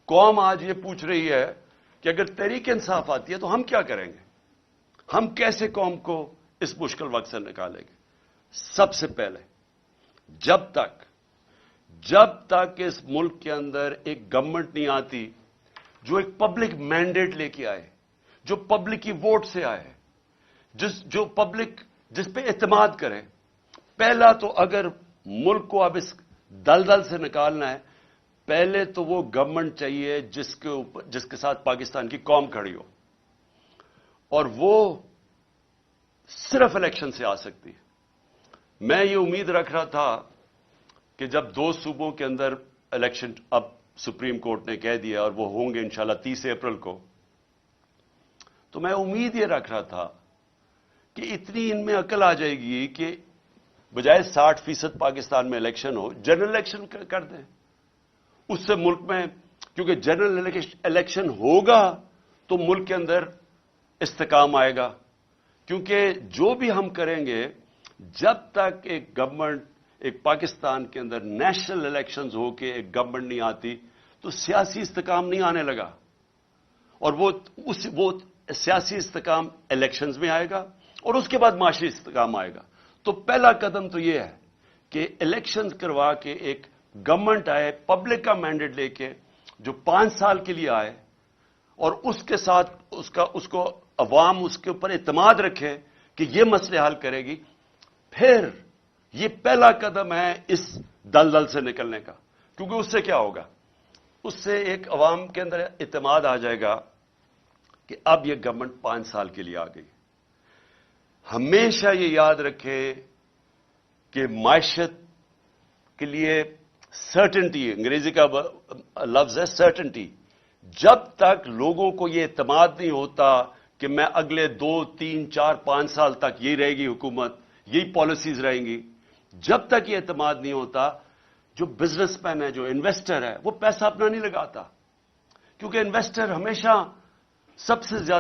قوم آج یہ پوچھ رہی ہے کہ اگر تحریک انصاف آتی ہے تو ہم کیا کریں گے؟ ہم کیسے قوم کو اس مشکل وقت سے نکالیں گے؟ سب سے پہلے جب تک اس ملک کے اندر ایک گورنمنٹ نہیں آتی جو ایک پبلک مینڈیٹ لے کے آئے، جو پبلک کی ووٹ سے آئے، جو پبلک جس پہ اعتماد کرے، پہلا تو اگر ملک کو اب اس دلدل سے نکالنا ہے، پہلے تو وہ گورنمنٹ چاہیے جس کے ساتھ پاکستان کی قوم کھڑی ہو، اور وہ صرف الیکشن سے آ سکتی ہے۔ میں یہ امید رکھ رہا تھا کہ جب 2 صوبوں کے اندر الیکشن اب سپریم کورٹ نے کہہ دیا اور وہ ہوں گے انشاءاللہ 30 اپریل کو، تو میں امید یہ رکھ رہا تھا کہ اتنی ان میں عقل آ جائے گی کہ بجائے 60% پاکستان میں الیکشن ہو، جنرل الیکشن کر دیں۔ اس سے ملک میں، کیونکہ جنرل الیکشن ہوگا تو ملک کے اندر استحکام آئے گا، کیونکہ جو بھی ہم کریں گے جب تک ایک گورنمنٹ، ایک پاکستان کے اندر نیشنل الیکشنز ہو کے ایک گورنمنٹ نہیں آتی تو سیاسی استحکام نہیں آنے لگا، اور وہ سیاسی استحکام الیکشنز میں آئے گا اور اس کے بعد معاشی استحکام آئے گا۔ تو پہلا قدم تو یہ ہے کہ الیکشنز کروا کے ایک گورنمنٹ آئے پبلک کا مینڈیٹ لے کے، جو 5 سال کے لیے آئے، اور اس کے ساتھ اس کو عوام اس کے اوپر اعتماد رکھے کہ یہ مسئلے حل کرے گی۔ پھر یہ پہلا قدم ہے اس دلدل سے نکلنے کا، کیونکہ اس سے کیا ہوگا؟ اس سے ایک عوام کے اندر اعتماد آ جائے گا کہ اب یہ گورنمنٹ 5 سال کے لیے آ گئی۔ ہمیشہ یہ یاد رکھے کہ معیشت کے لیے سرٹنٹی، انگریزی کا لفظ ہے سرٹنٹی، جب تک لوگوں کو یہ اعتماد نہیں ہوتا کہ میں اگلے 2، 3، 4، 5 سال تک یہی رہے گی حکومت، یہی پالیسیز رہیں گی، جب تک یہ اعتماد نہیں ہوتا، جو بزنس مین ہے، جو انویسٹر ہے، وہ پیسہ اپنا نہیں لگاتا، کیونکہ انویسٹر ہمیشہ سب سے زیادہ